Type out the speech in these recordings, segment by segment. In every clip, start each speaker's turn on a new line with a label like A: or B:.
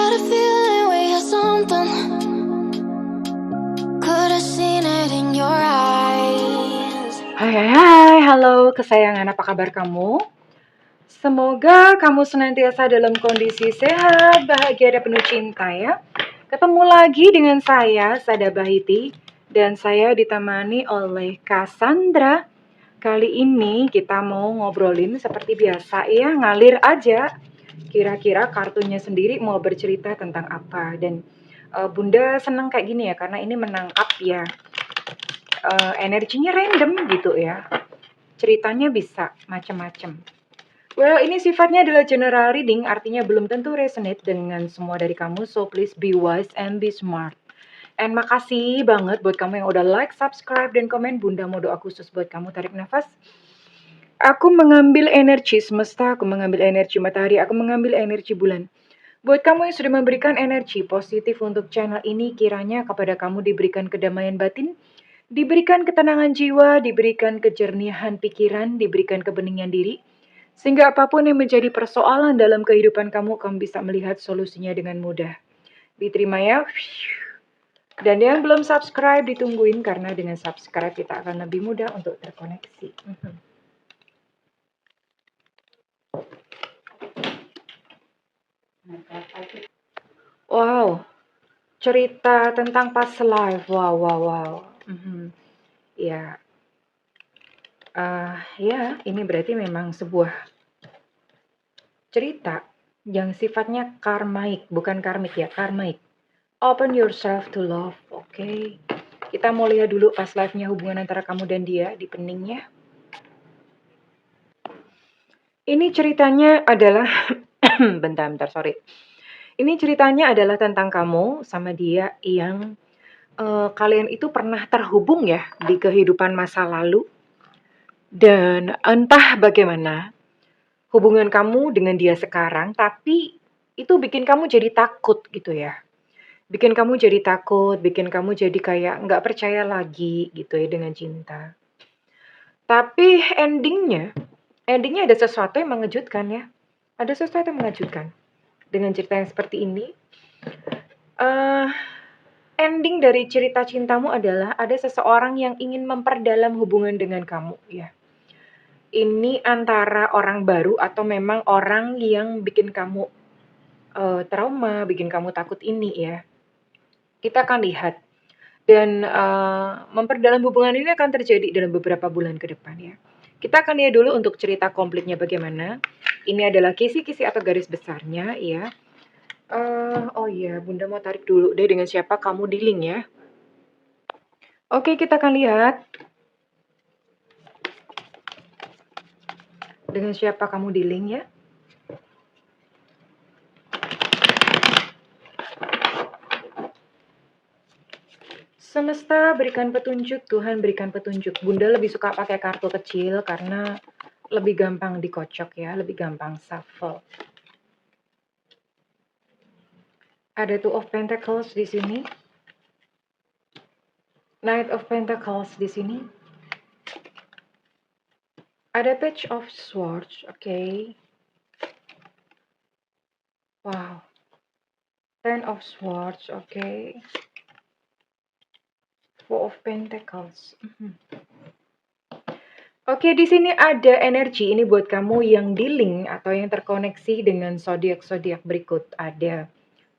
A: got a feeling we had something. Could have seen it in your eyes.
B: Hai, halo kesayangan, apa kabar kamu? Semoga kamu senantiasa dalam kondisi sehat, bahagia, dan penuh cinta ya. Ketemu lagi dengan saya, Sada Bahiti, dan saya ditemani oleh Cassandra. Kali ini kita mau ngobrolin seperti biasa ya, ngalir aja. Kira-kira kartunya sendiri mau bercerita tentang apa, dan Bunda senang kayak gini ya, karena ini menangkap ya, energinya random gitu ya. Ceritanya bisa macam-macam. Well, ini sifatnya adalah general reading, artinya belum tentu resonate dengan semua dari kamu, so please be wise and be smart. And makasih banget buat kamu yang udah like, subscribe, dan komen. Bunda mau doa khusus buat kamu, tarik nafas. Aku mengambil energi semesta, aku mengambil energi matahari, aku mengambil energi bulan. Buat kamu yang sudah memberikan energi positif untuk channel ini, kiranya kepada kamu diberikan kedamaian batin, diberikan ketenangan jiwa, diberikan kejernihan pikiran, diberikan kebeningan diri, sehingga apapun yang menjadi persoalan dalam kehidupan kamu, kamu bisa melihat solusinya dengan mudah. Diterima ya. Dan yang belum subscribe, ditungguin, karena dengan subscribe kita akan lebih mudah untuk terkoneksi. Wow, cerita tentang past life. Wow. Ya, ini berarti memang sebuah cerita yang sifatnya karmaik, bukan karmik ya, karmaik. Open yourself to love, oke. Kita mau lihat dulu past life-nya, hubungan antara kamu dan dia di peningnya. Ini ceritanya adalah, bentar, sorry. Ini ceritanya adalah tentang kamu sama dia yang kalian itu pernah terhubung ya di kehidupan masa lalu. Dan entah bagaimana hubungan kamu dengan dia sekarang, tapi itu bikin kamu jadi takut gitu ya. Bikin kamu jadi takut, bikin kamu jadi kayak nggak percaya lagi gitu ya dengan cinta. Tapi endingnya ada sesuatu yang mengejutkan ya. Ada sesuatu yang mengejutkan. Dengan cerita yang seperti ini, ending dari cerita cintamu adalah ada seseorang yang ingin memperdalam hubungan dengan kamu ya. Ini antara orang baru atau memang orang yang bikin kamu trauma, bikin kamu takut ini ya. Kita akan lihat. Dan memperdalam hubungan ini akan terjadi dalam beberapa bulan ke depan ya. Kita akan lihat dulu untuk cerita komplitnya bagaimana. Ini adalah kisi-kisi atau garis besarnya ya. Bunda mau tarik dulu deh dengan siapa kamu dealing ya. Oke, kita akan lihat. Dengan siapa kamu dealing ya. Semesta berikan petunjuk, Tuhan berikan petunjuk. Bunda lebih suka pakai kartu kecil karena lebih gampang dikocok ya, lebih gampang shuffle. Ada Two of Pentacles di sini. Knight of Pentacles di sini. Ada Page of Swords, oke. Wow. Ten of Swords, oke. Four of Pentacles. Oke, di sini ada energi. Ini buat kamu yang dealing atau yang terkoneksi dengan zodiak-zodiak berikut. Ada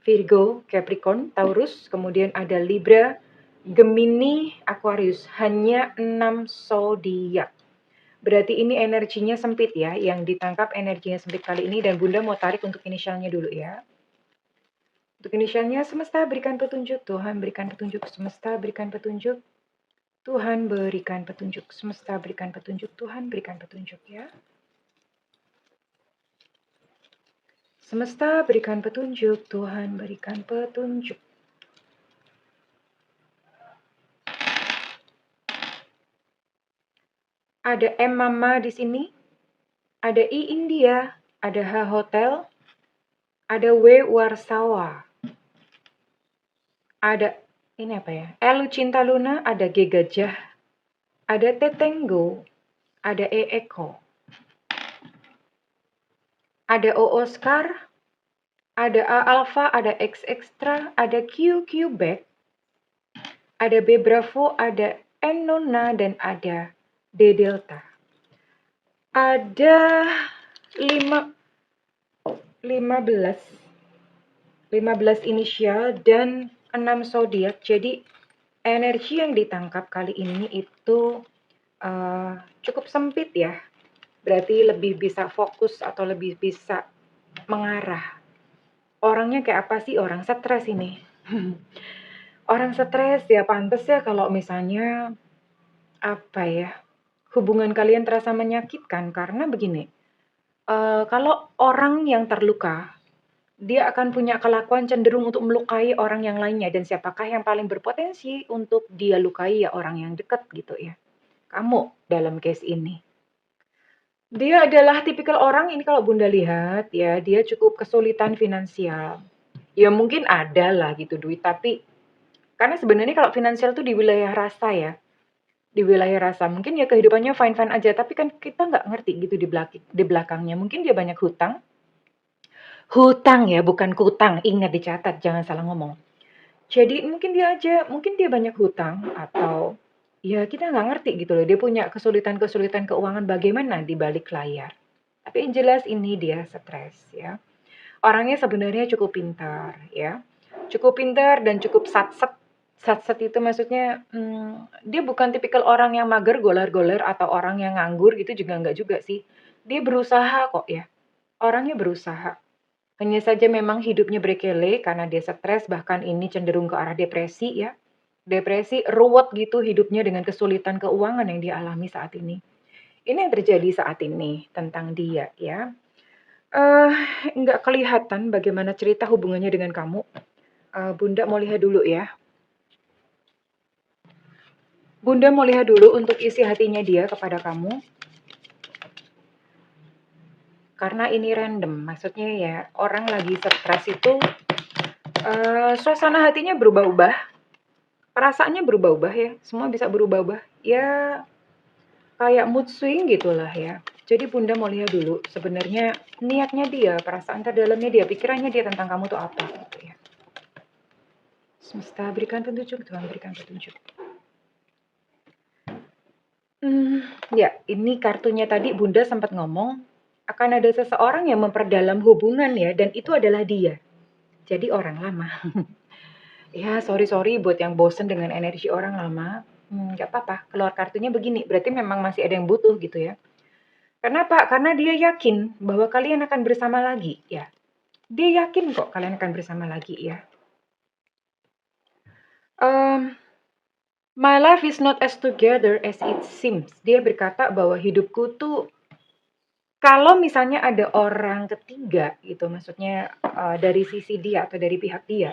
B: Virgo, Capricorn, Taurus, kemudian ada Libra, Gemini, Aquarius. Hanya 6 zodiak. Berarti ini energinya sempit ya, yang ditangkap energinya sempit kali ini, dan Bunda mau tarik untuk inisialnya dulu ya. Untuk inisialnya, semesta berikan petunjuk, Tuhan berikan petunjuk, semesta berikan petunjuk, Tuhan berikan petunjuk, semesta berikan petunjuk, Tuhan berikan petunjuk ya. Semesta berikan petunjuk, Tuhan berikan petunjuk. Ada M Mama di sini, ada I India, ada H Hotel, ada W Warsawa, ada ini apa ya? L Cinta Luna, ada G Gajah, ada T Tenggo, ada E Eko, ada O Oscar, Ada A alpha, ada X extra, ada Q back, ada B bravo, ada N nona, dan ada D delta. Ada 15 inisial dan 6 zodiak. Jadi energi yang ditangkap kali ini itu cukup sempit ya. Berarti lebih bisa fokus atau lebih bisa mengarah. Orangnya kayak apa sih? Orang stres ini. Orang stres ya pantas ya kalau misalnya apa ya, hubungan kalian terasa menyakitkan karena begini. Kalau orang yang terluka, dia akan punya kelakuan cenderung untuk melukai orang yang lainnya, dan siapakah yang paling berpotensi untuk dia lukai? Ya orang yang dekat gitu ya. Kamu dalam case ini. Dia adalah tipikal orang ini kalau Bunda lihat ya, dia cukup kesulitan finansial. Ya mungkin ada lah gitu duit, tapi karena sebenarnya kalau finansial tuh di wilayah rasa ya. Di wilayah rasa mungkin ya kehidupannya fine-fine aja, tapi kan kita nggak ngerti gitu di belakangnya. Mungkin dia banyak hutang. Hutang ya, bukan kutang. Ingat dicatat, jangan salah ngomong. Jadi mungkin dia banyak hutang atau ya kita nggak ngerti gitu loh. Dia punya kesulitan-kesulitan keuangan bagaimana di balik layar. Tapi yang jelas ini dia stres ya. Orangnya sebenarnya cukup pintar ya. Cukup pintar dan cukup satset. Satset itu maksudnya dia bukan tipikal orang yang mager goler-goler atau orang yang nganggur gitu, juga enggak juga sih. Dia berusaha kok ya. Orangnya berusaha. Hanya saja memang hidupnya berkele karena dia stres, bahkan ini cenderung ke arah depresi ya. Depresi, ruwet gitu hidupnya dengan kesulitan keuangan yang dia alami saat ini. Ini yang terjadi saat ini tentang dia ya. Eh, nggak kelihatan bagaimana cerita hubungannya dengan kamu. Bunda mau lihat dulu ya. Bunda mau lihat dulu untuk isi hatinya dia kepada kamu. Karena ini random, maksudnya ya orang lagi stres itu suasana hatinya berubah-ubah, perasaannya berubah-ubah ya, semua bisa berubah-ubah. Ya kayak mood swing gitulah ya. Jadi Bunda mau lihat dulu sebenarnya niatnya dia, perasaan terdalamnya dia, pikirannya dia tentang kamu tuh apa gitu ya. Semesta berikan petunjuk, Tuhan berikan petunjuk. Ya, ini kartunya tadi Bunda sempat ngomong, akan ada seseorang yang memperdalam hubungan ya, dan itu adalah dia. Jadi orang lama. Ya, sorry buat yang bosen dengan energi orang lama. Nggak apa-apa, keluar kartunya begini, berarti memang masih ada yang butuh gitu ya. Kenapa? Karena dia yakin bahwa kalian akan bersama lagi ya. Dia yakin kok kalian akan bersama lagi ya. My life is not as together as it seems. Dia berkata bahwa hidupku tuh kalau misalnya ada orang ketiga gitu, maksudnya dari sisi dia atau dari pihak dia,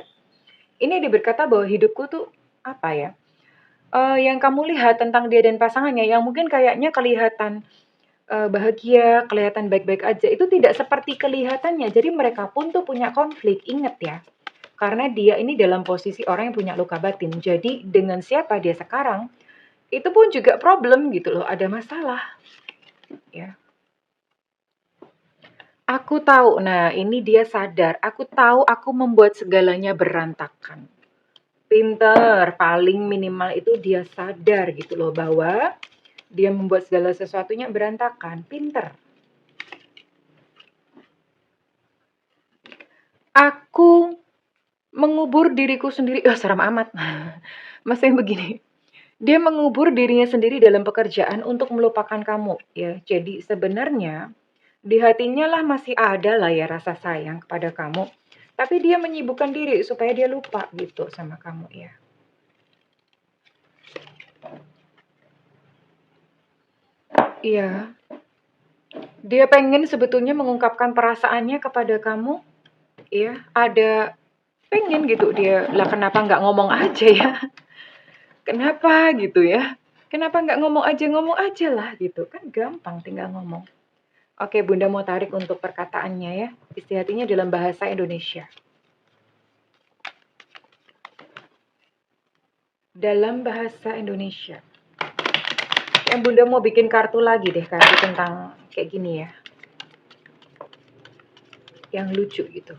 B: ini dia berkata bahwa hidupku tuh apa ya? Yang kamu lihat tentang dia dan pasangannya, yang mungkin kayaknya kelihatan bahagia, kelihatan baik-baik aja, itu tidak seperti kelihatannya. Jadi mereka pun tuh punya konflik. Ingat ya, karena dia ini dalam posisi orang yang punya luka batin. Jadi dengan siapa dia sekarang, itu pun juga problem gitu loh, ada masalah. Ya. Aku tahu, nah ini dia sadar, aku tahu aku membuat segalanya berantakan. Pinter, paling minimal itu dia sadar gitu loh bahwa dia membuat segala sesuatunya berantakan. Pinter. Aku mengubur diriku sendiri, serem amat. Maksudnya begini, dia mengubur dirinya sendiri dalam pekerjaan untuk melupakan kamu ya. Jadi sebenarnya di hatinya lah masih ada lah ya rasa sayang kepada kamu. Tapi dia menyibukkan diri supaya dia lupa gitu sama kamu ya. Iya. Dia pengen sebetulnya mengungkapkan perasaannya kepada kamu. Ya, ada pengen gitu dia. Lah kenapa nggak ngomong aja ya? Kenapa gitu ya? Kenapa nggak ngomong aja lah gitu. Kan gampang tinggal ngomong. Oke, Bunda mau tarik untuk perkataannya ya. Isi hatinya dalam bahasa Indonesia. Dalam bahasa Indonesia. Yang Bunda mau bikin kartu lagi deh, kartu tentang kayak gini ya. Yang lucu gitu.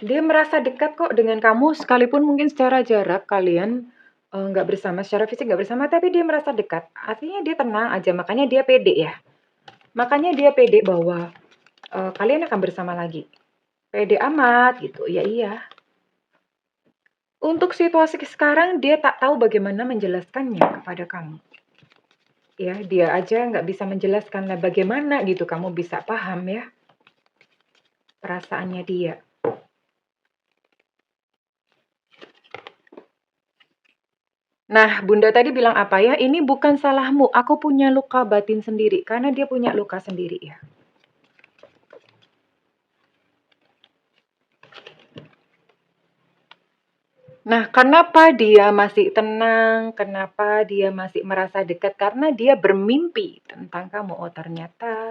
B: Dia merasa dekat kok dengan kamu, sekalipun mungkin secara jarak kalian nggak bersama, secara fisik nggak bersama, tapi dia merasa dekat. Artinya dia tenang aja, makanya dia pede ya. Makanya dia pede bahwa kalian akan bersama lagi. Pede amat gitu, ya iya. Untuk situasi sekarang dia tak tahu bagaimana menjelaskannya kepada kamu. Ya, dia aja nggak bisa menjelaskan. Nah, bagaimana gitu kamu bisa paham ya perasaannya dia. Nah, Bunda tadi bilang apa ya? Ini bukan salahmu. Aku punya luka batin sendiri karena dia punya luka sendiri ya. Nah, kenapa dia masih tenang? Kenapa dia masih merasa dekat? Karena dia bermimpi tentang kamu. Oh, ternyata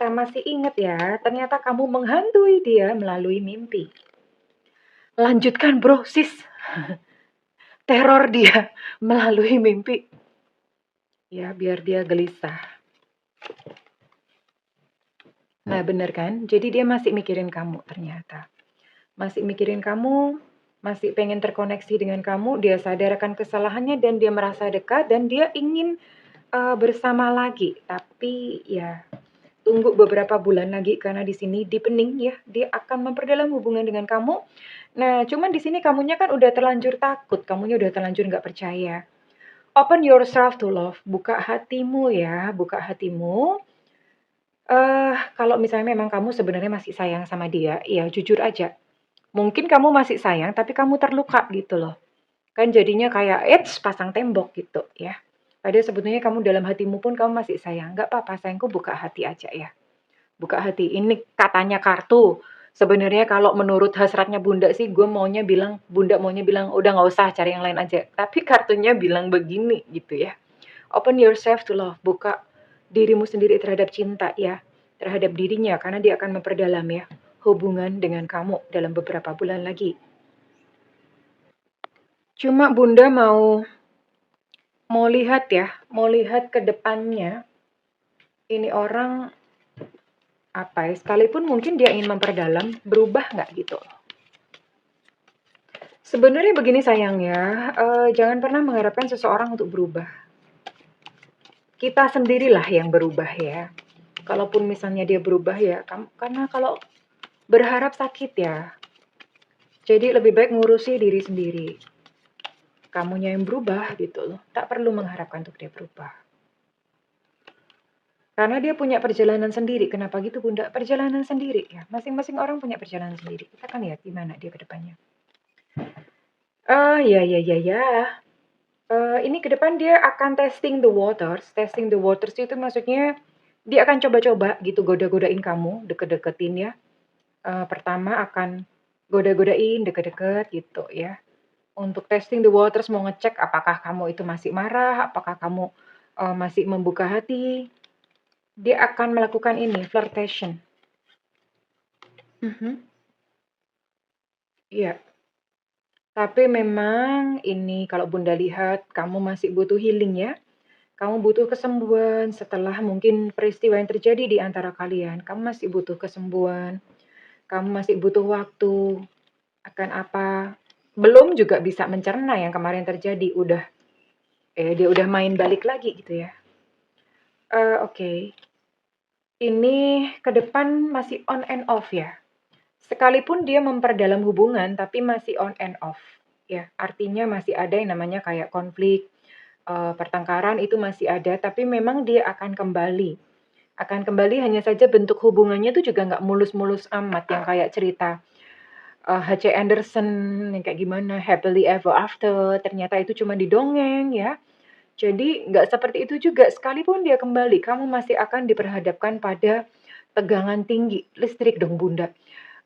B: masih ingat ya. Ternyata kamu menghantui dia melalui mimpi. Lanjutkan, bro, sis. Teror dia melalui mimpi. Ya, biar dia gelisah. Nah, bener kan? Jadi dia masih mikirin kamu ternyata. Masih mikirin kamu, masih pengen terkoneksi dengan kamu, dia sadar akan kesalahannya dan dia merasa dekat dan dia ingin bersama lagi. Tapi ya tunggu beberapa bulan lagi karena di sini deepening ya, dia akan memperdalam hubungan dengan kamu. Nah, cuman di sini kamunya kan udah terlanjur takut, kamunya udah terlanjur nggak percaya. Open yourself to love, buka hatimu ya, buka hatimu. Kalau misalnya memang kamu sebenarnya masih sayang sama dia, ya jujur aja. Mungkin kamu masih sayang, tapi kamu terluka gitu loh. Kan jadinya kayak, eits, pasang tembok gitu ya. Padahal sebetulnya kamu dalam hatimu pun kamu masih sayang. Nggak apa-apa, sayangku buka hati aja ya. Buka hati. Ini katanya kartu. Sebenarnya kalau menurut hasratnya Bunda sih, Bunda maunya bilang, udah nggak usah cari yang lain aja. Tapi kartunya bilang begini gitu ya. Open yourself to love. Buka dirimu sendiri terhadap cinta ya. Terhadap dirinya, karena dia akan memperdalam ya hubungan dengan kamu dalam beberapa bulan lagi. Cuma Bunda mau lihat ya, mau lihat ke depannya. Ini orang apa ya? Sekalipun mungkin dia ingin memperdalam, berubah nggak gitu? Sebenarnya begini sayang ya, jangan pernah mengharapkan seseorang untuk berubah. Kita sendirilah yang berubah ya. Kalaupun misalnya dia berubah ya, karena kalau berharap sakit ya. Jadi lebih baik ngurusi diri sendiri. Kamunya yang berubah gitu loh. Tak perlu mengharapkan untuk dia berubah. Karena dia punya perjalanan sendiri. Kenapa gitu Bunda? Perjalanan sendiri ya. Masing-masing orang punya perjalanan sendiri. Kita kan lihat gimana dia ke depannya. Ya. Ini ke depan dia akan testing the waters. Testing the waters itu maksudnya dia akan coba-coba gitu goda-godain kamu, deket-deketin ya. Pertama akan goda-godain deket-deket gitu ya. Untuk testing the waters mau ngecek apakah kamu itu masih marah, apakah kamu masih membuka hati. Dia akan melakukan ini, flirtation. Mhm. Iya. Tapi memang ini kalau Bunda lihat kamu masih butuh healing ya. Kamu butuh kesembuhan setelah mungkin peristiwa yang terjadi di antara kalian. Kamu masih butuh kesembuhan. Kamu masih butuh waktu akan apa. Belum juga bisa mencerna yang kemarin terjadi. Dia udah main balik lagi gitu ya. Oke. Ini ke depan masih on and off ya. Sekalipun dia memperdalam hubungan, tapi masih on and off. Ya, artinya masih ada yang namanya kayak konflik, pertengkaran itu masih ada, tapi memang dia akan kembali. Akan kembali hanya saja bentuk hubungannya itu juga nggak mulus-mulus amat yang kayak cerita H.C. Andersen yang kayak gimana happily ever after. Ternyata itu cuma didongeng ya. Jadi nggak seperti itu juga. Sekalipun dia kembali, kamu masih akan diperhadapkan pada tegangan tinggi. Listrik dong Bunda.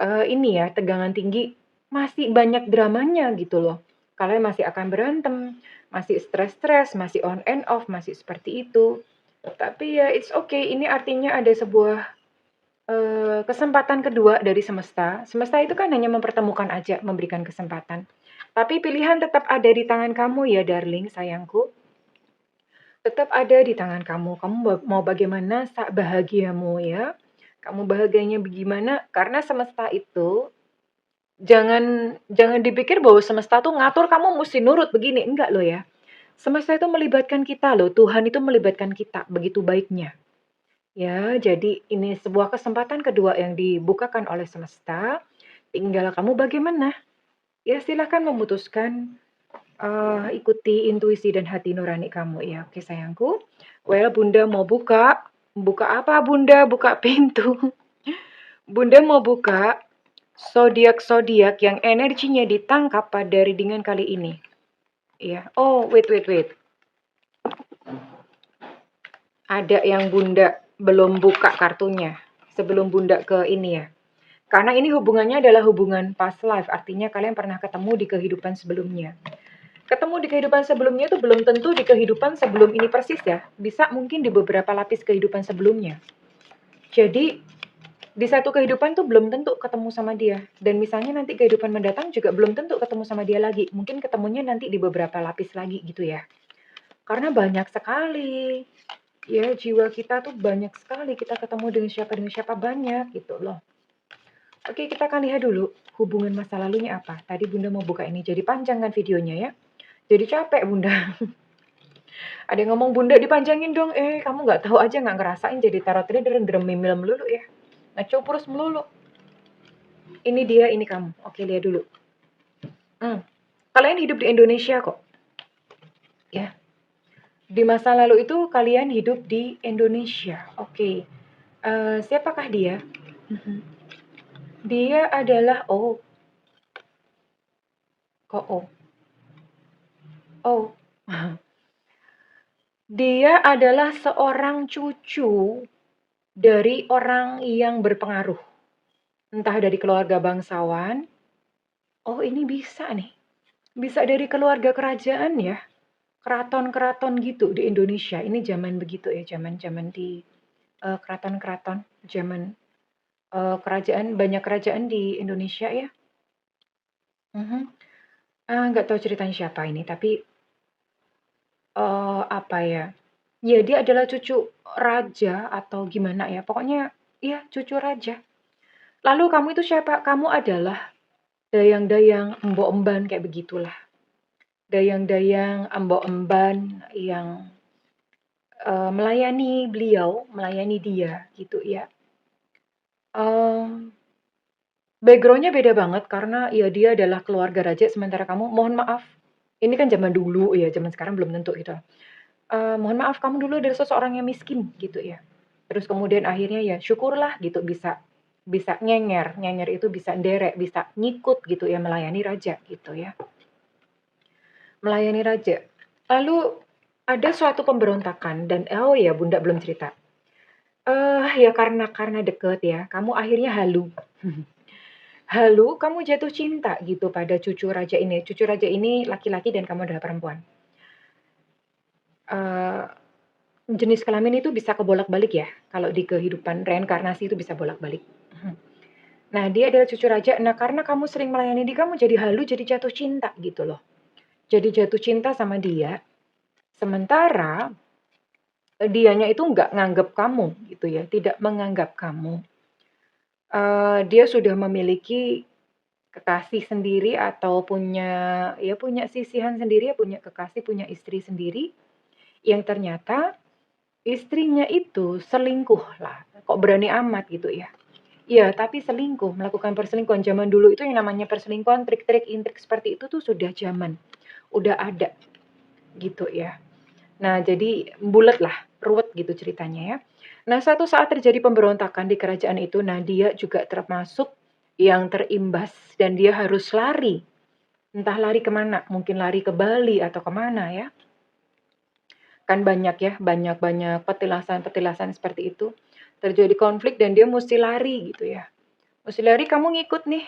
B: Ini ya, tegangan tinggi masih banyak dramanya gitu loh. Kalian masih akan berantem, masih stres-stres, masih on and off, masih seperti itu. Tapi ya it's okay, ini artinya ada sebuah kesempatan kedua dari semesta. Semesta itu kan hanya mempertemukan aja, memberikan kesempatan. Tapi pilihan tetap ada di tangan kamu ya darling, sayangku. Tetap ada di tangan kamu. Kamu mau bagaimana bahagiamu ya. Kamu bahagianya bagaimana? Karena semesta itu jangan jangan dipikir bahwa semesta tuh ngatur kamu mesti nurut begini, enggak loh ya. Semesta itu melibatkan kita loh, Tuhan itu melibatkan kita begitu baiknya. Ya, jadi ini sebuah kesempatan kedua yang dibukakan oleh semesta. Tinggal kamu bagaimana. Ya, silahkan memutuskan ikuti intuisi dan hati nurani kamu ya. Oke sayangku. Well, Bunda mau buka. Buka apa Bunda? Buka pintu. Bunda mau buka zodiak-zodiak yang energinya ditangkap pada readingan kali ini. Ya. Oh, wait. Ada yang Bunda belum buka kartunya. Sebelum Bunda ke ini ya. Karena ini hubungannya adalah hubungan past life. Artinya kalian pernah ketemu di kehidupan sebelumnya. Ketemu di kehidupan sebelumnya itu belum tentu di kehidupan sebelum ini persis ya. Bisa mungkin di beberapa lapis kehidupan sebelumnya. Jadi di satu kehidupan tuh belum tentu ketemu sama dia. Dan misalnya nanti kehidupan mendatang juga belum tentu ketemu sama dia lagi. Mungkin ketemunya nanti di beberapa lapis lagi gitu ya. Karena banyak sekali. Ya, jiwa kita tuh banyak sekali. Kita ketemu dengan siapa banyak gitu loh. Oke, kita akan lihat dulu hubungan masa lalunya apa. Tadi Bunda mau buka ini. Jadi panjang kan videonya ya. Jadi capek Bunda. Ada yang ngomong Bunda dipanjangin dong. Kamu nggak tahu aja nggak ngerasain jadi tarot reader gremimil melulu ya. Ngecopros melulu. Ini dia, ini kamu. Oke, lihat dulu. Kalian hidup di Indonesia kok. Ya. Di masa lalu itu kalian hidup di Indonesia. Oke. Siapakah dia? Dia adalah kok dia adalah seorang cucu dari orang yang berpengaruh. Entah dari keluarga bangsawan. Oh, ini bisa nih. Bisa dari keluarga kerajaan ya. Keraton-keraton gitu di Indonesia. Ini zaman begitu ya, zaman-zaman di keraton-keraton, zaman kerajaan, banyak kerajaan di Indonesia ya. Nggak tahu ceritanya siapa ini, tapi apa ya? Ya, dia adalah cucu raja atau gimana ya. Pokoknya ya cucu raja. Lalu kamu itu siapa? Kamu adalah dayang-dayang, embok-emban kayak begitulah. Dayang-dayang, embok-emban yang melayani beliau, melayani dia gitu ya. Background-nya beda banget karena ya dia adalah keluarga raja sementara kamu, mohon maaf, ini kan zaman dulu ya, zaman sekarang belum tentu gitu. Mohon maaf kamu dulu adalah seseorang yang miskin gitu ya. Terus kemudian akhirnya ya syukurlah gitu bisa bisa nyenger, nyenger itu bisa nderek, bisa ngikut gitu ya melayani raja gitu ya. Melayani raja. Lalu ada suatu pemberontakan dan oh ya Bunda belum cerita. Ya karena deket ya, kamu akhirnya halu. Halu, kamu jatuh cinta gitu pada cucu raja ini. Cucu raja ini laki-laki dan kamu adalah perempuan. Jenis kelamin itu bisa kebolak-balik ya. Kalau di kehidupan reinkarnasi itu bisa bolak-balik. Nah, dia adalah cucu raja. Nah, karena kamu sering melayani dia, kamu jadi halu, jadi jatuh cinta gitu loh. Jadi jatuh cinta sama dia. Sementara dianya itu nggak nganggap kamu gitu ya, tidak menganggap kamu. Dia sudah memiliki kekasih sendiri atau punya sisihan sendiri, punya kekasih, punya istri sendiri, yang ternyata istrinya itu selingkuh lah. Kok berani amat gitu ya. Iya, tapi selingkuh, melakukan perselingkuhan. Zaman dulu itu yang namanya perselingkuhan, trik-trik, intrik seperti itu tuh sudah zaman. Udah ada gitu ya. Nah, jadi bulet lah, ruwet gitu ceritanya ya. Nah, suatu saat terjadi pemberontakan di kerajaan itu, nah dia juga termasuk yang terimbas dan dia harus lari. Entah lari kemana, mungkin lari ke Bali atau kemana ya. Kan banyak ya, banyak-banyak petilasan-petilasan seperti itu. Terjadi konflik dan dia mesti lari gitu ya. Mesti lari, kamu ngikut nih,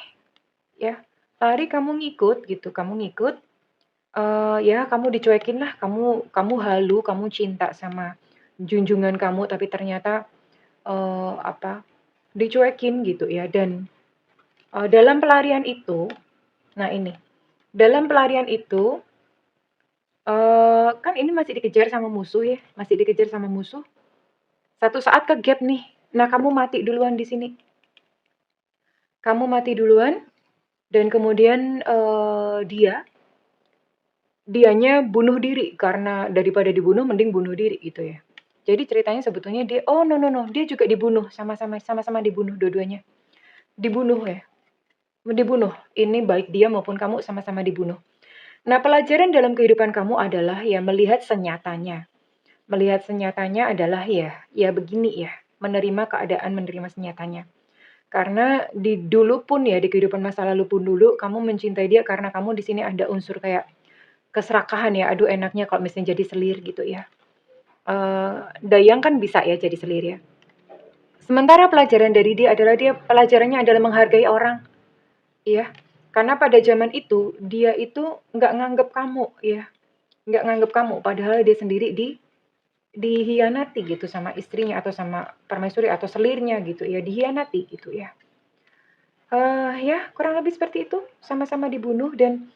B: ya. Lari kamu ngikut gitu, kamu ngikut. Ya kamu dicuekin lah, kamu halu, kamu cinta sama junjungan kamu, tapi ternyata dicuekin gitu ya. Dan dalam pelarian itu, nah ini, dalam pelarian itu kan ini masih dikejar sama musuh ya, masih dikejar sama musuh. Satu saat ke gap nih, Nah, kamu mati duluan di sini. Kamu mati duluan dan kemudian dianya bunuh diri karena daripada dibunuh mending bunuh diri gitu ya. Jadi ceritanya sebetulnya dia, oh no no no, dia juga dibunuh sama-sama dibunuh dua-duanya. Dibunuh ya. Dibunuh. Ini baik dia maupun kamu sama-sama dibunuh. Nah, pelajaran dalam kehidupan kamu adalah ya melihat senyatanya. Melihat senyatanya adalah ya begini ya, menerima keadaan, menerima senyatanya. Karena dulu pun ya, di kehidupan masa lalu pun dulu, kamu mencintai dia karena kamu di sini ada unsur kayak keserakahan ya, aduh enaknya kalau misalnya jadi selir gitu ya. Dayang kan bisa ya jadi selir ya. Sementara pelajaran dari dia adalah pelajarannya adalah menghargai orang, ya. Karena pada zaman itu dia itu nggak nganggep kamu, ya, nggak nganggep kamu. Padahal dia sendiri dihianati gitu sama istrinya atau sama permaisuri atau selirnya gitu ya, dihianati gitu ya. Ya kurang lebih seperti itu, sama-sama dibunuh dan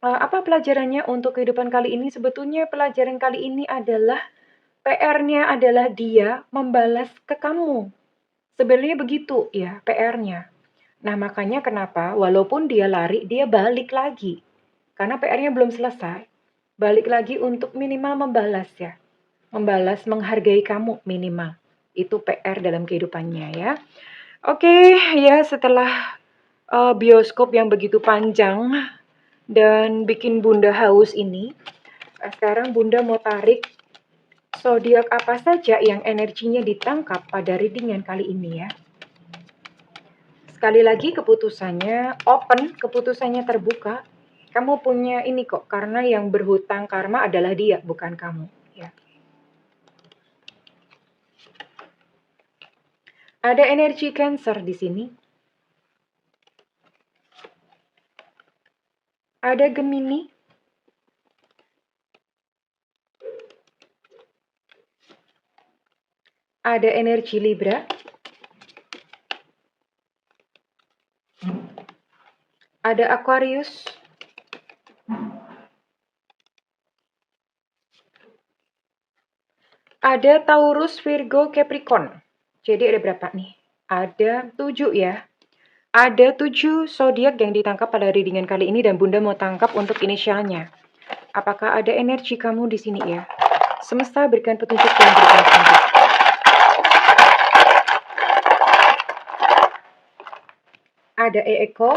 B: apa pelajarannya untuk kehidupan kali ini? Sebetulnya pelajaran kali ini adalah PR-nya adalah dia membalas ke kamu. Sebenarnya begitu ya PR-nya. Nah, makanya kenapa walaupun dia lari, dia balik lagi. Karena PR-nya belum selesai. Balik lagi untuk minimal membalas ya. Membalas, menghargai kamu minimal. Itu PR dalam kehidupannya ya. Oke, ya setelah bioskop yang begitu panjang dan bikin Bunda haus ini, sekarang Bunda mau tarik zodiak apa saja yang energinya ditangkap pada readingan kali ini ya. Sekali lagi keputusannya open, keputusannya terbuka. Kamu punya ini kok, karena yang berhutang karma adalah dia, bukan kamu. Ya. Ada energi Cancer di sini. Ada Gemini. Ada energi Libra. Ada Aquarius. Ada Taurus, Virgo, Capricorn. Jadi ada berapa nih? Ada 7 ya. Ada 7 zodiak yang ditangkap pada readingan kali ini dan Bunda mau tangkap untuk inisialnya. Apakah ada energi kamu di sini ya? Semesta berikan petunjuk dan berikan petunjuk. Ada E Eko.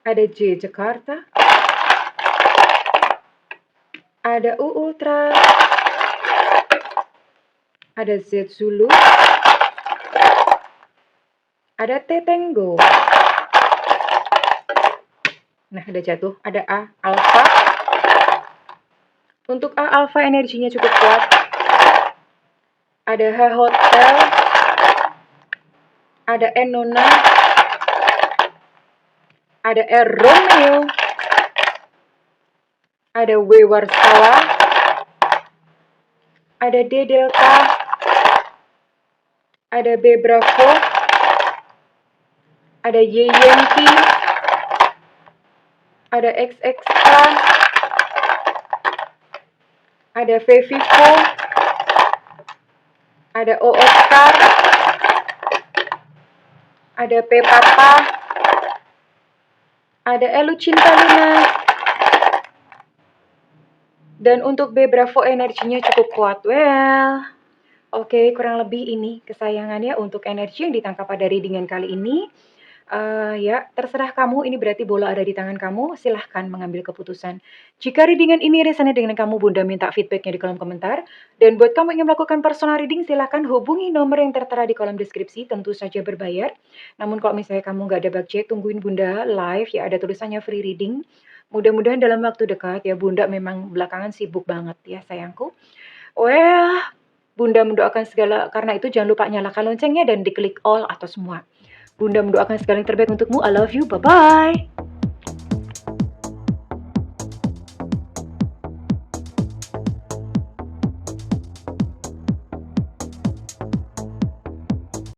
B: Ada J Jakarta. Ada U Ultra. Ada Z Zulu. Ada T Tango. Nah, udah jatuh. Ada A Alpha. Untuk A Alpha energinya cukup kuat. Ada H Hotel. Ada N Nona. Ada R Romeo. Ada W Warsawa. Ada D Delta. Ada B Bravo. Ada Y Yankee. Ada X Extra. Ada V Vivo. Ada O Oscar. Ada P Papa. Ada Elu Cinta Luna. Dan untuk B Bravo energinya cukup kuat. Well, oke, kurang lebih ini kesayangannya untuk energi yang ditangkap pada readingan kali ini. Ya, terserah kamu, ini berarti bola ada di tangan kamu, silahkan mengambil keputusan. Jika readingan ini resonate dengan kamu, Bunda minta feedbacknya di kolom komentar. Dan buat kamu yang ingin melakukan personal reading, silahkan hubungi nomor yang tertera di kolom deskripsi, tentu saja berbayar. Namun kalau misalnya kamu nggak ada budget, tungguin Bunda live, ya ada tulisannya free reading. Mudah-mudahan dalam waktu dekat, ya Bunda memang belakangan sibuk banget ya sayangku. Well, Bunda mendoakan segala, karena itu jangan lupa nyalakan loncengnya dan diklik all atau semua. Bunda mendoakan segala yang terbaik untukmu. I love you. Bye-bye.